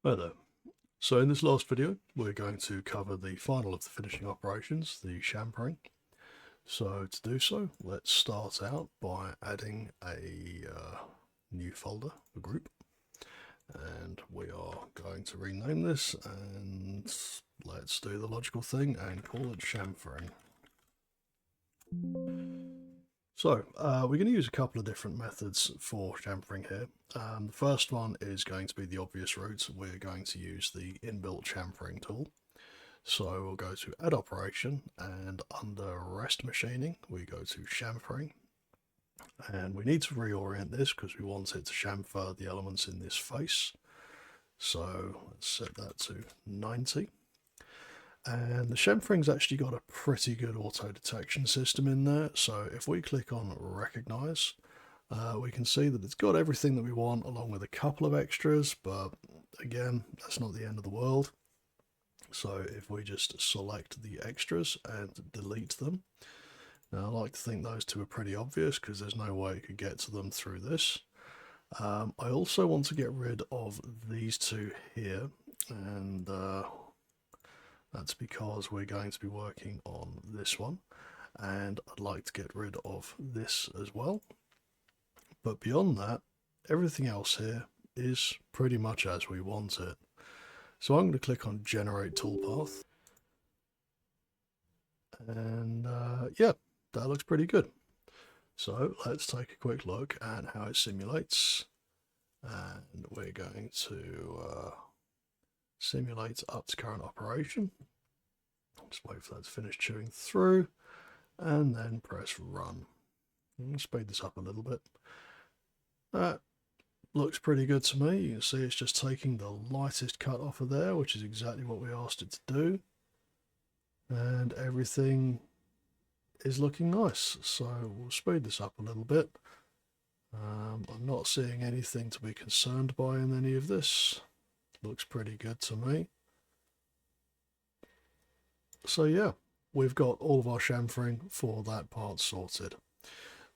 Hi there. So in this last video, we're going to cover the final of the finishing operations, the chamfering. So to do so, let's start out by adding a new folder, a group, and we are going to rename this, and let's do the logical thing and call it chamfering. So we're going to use a couple of different methods for chamfering here. The first one is going to be the obvious route. We're going to use the inbuilt chamfering tool. So we'll go to add operation, and under rest machining we go to chamfering, and we need to reorient this because we want it to chamfer the elements in this face. So let's set that to 90. And the chamfering's actually got a pretty good auto detection system in there. So if we click on recognize, we can see that it's got everything that we want along with a couple of extras, but again, that's not the end of the world. So if we just select the extras and delete them, now I like to think those two are pretty obvious because there's no way you could get to them through this. I also want to get rid of these two here, and that's because we're going to be working on this one, and I'd like to get rid of this as well. But beyond that, everything else here is pretty much as we want it. So I'm going to click on Generate Toolpath, and yeah, that looks pretty good. So let's take a quick look at how it simulates, and we're going to simulate up to current operation. Just wait for that to finish chewing through, and then press run. I'm going to speed this up a little bit. That looks pretty good to me. You can see it's just taking the lightest cut off of there, which is exactly what we asked it to do. And everything is looking nice. So we'll speed this up a little bit. I'm not seeing anything to be concerned by in any of this. Looks pretty good to me. So yeah, we've got all of our chamfering for that part sorted.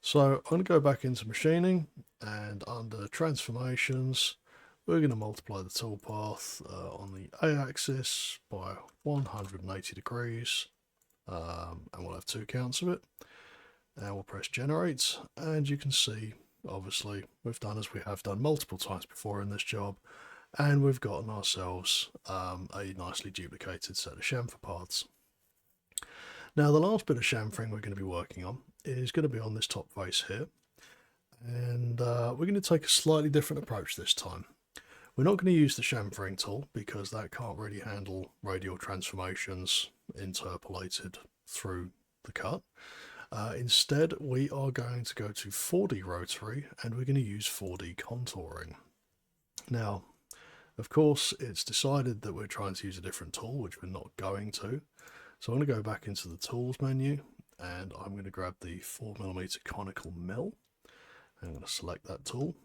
So I'm going to go back into machining, and under transformations, we're going to multiply the toolpath on the A-axis by 180 degrees, and we'll have 2 counts of it. And we'll press generate, and you can see, obviously, we've done as we have done multiple times before in this job, and we've gotten ourselves a nicely duplicated set of chamfer paths. Now the last bit of chamfering we're going to be working on is going to be on this top face here, and we're going to take a slightly different approach this time. We're not going to use the chamfering tool because that can't really handle radial transformations interpolated through the cut. Instead, we are going to go to 4D rotary, and we're going to use 4D contouring. Now, of course, it's decided that we're trying to use a different tool, which we're not going to. So I'm going to go back into the tools menu, and I'm going to grab the 4mm conical mill. I'm going to select that tool.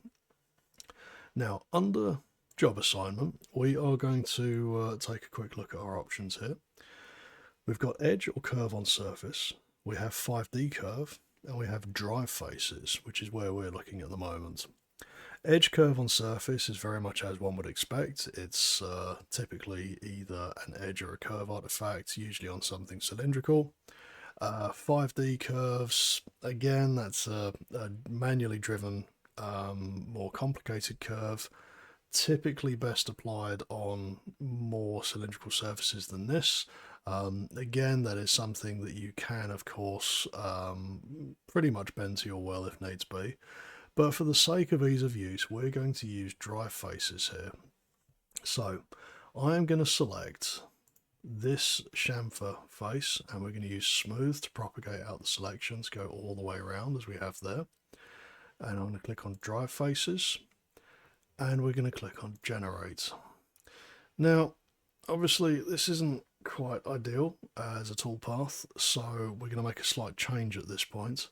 Now, under job assignment, we are going to take a quick look at our options here. We've got edge or curve on surface, we have 5D curve, and we have drive faces, which is where we're looking at the moment. Edge curve on surface is very much as one would expect. It's typically either an edge or a curve artifact, usually on something cylindrical. 5D curves, again, that's a manually driven, more complicated curve, typically best applied on more cylindrical surfaces than this. Again, that is something that you can, of course, pretty much bend to your will if needs be. But for the sake of ease of use, we're going to use drive faces here. So I am going to select this chamfer face, and we're going to use smooth to propagate out the selections, go all the way around as we have there. And I'm going to click on drive faces, and we're going to click on generate. Now, obviously this isn't quite ideal as a toolpath, so we're going to make a slight change at this point.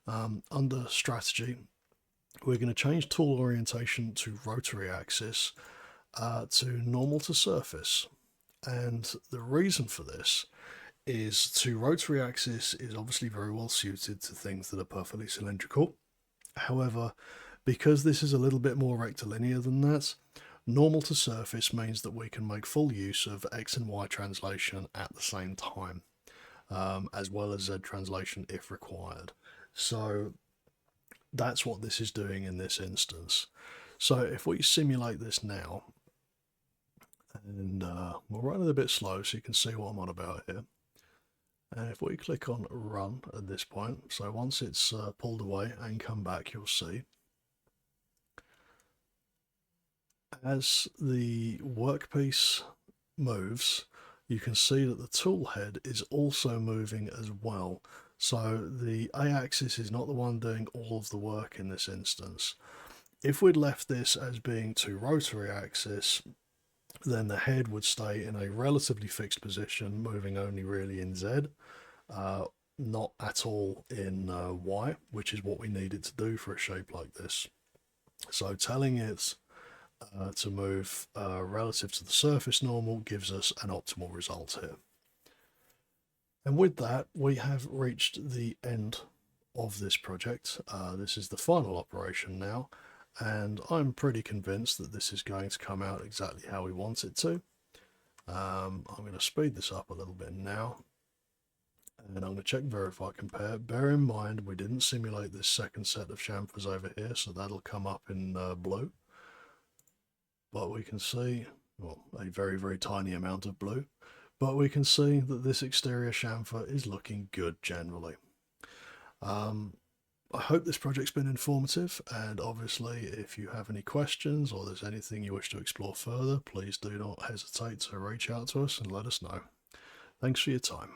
Under strategy, we're going to change tool orientation to rotary axis to normal to surface. And the reason for this is rotary axis is obviously very well suited to things that are perfectly cylindrical. However, because this is a little bit more rectilinear than that, Normal to surface means that we can make full use of X and Y translation at the same time, as well as Z translation if required. So that's what this is doing in this instance. So if we simulate this now, and we'll run it a bit slow so you can see what I'm on about here. And if we click on run at this point, so once it's pulled away and come back, you'll see as the workpiece moves, you can see that the tool head is also moving as well. So the A-axis is not the one doing all of the work in this instance. If we'd left this as being to rotary axis, then the head would stay in a relatively fixed position, moving only really in Z, not at all in Y, which is what we needed to do for a shape like this. So telling it to move relative to the surface normal gives us an optimal result here. And with that, we have reached the end of this project. This is the final operation now, and I'm pretty convinced that this is going to come out exactly how we want it to. I'm going to speed this up a little bit now, and I'm going to check verify compare. Bear in mind we didn't simulate this second set of chamfers over here, so that'll come up in blue. But we can see, well, a very tiny amount of blue, but we can see that this exterior chamfer is looking good generally. I hope this project's been informative, and obviously if you have any questions or there's anything you wish to explore further, please do not hesitate to reach out to us and let us know. Thanks for your time.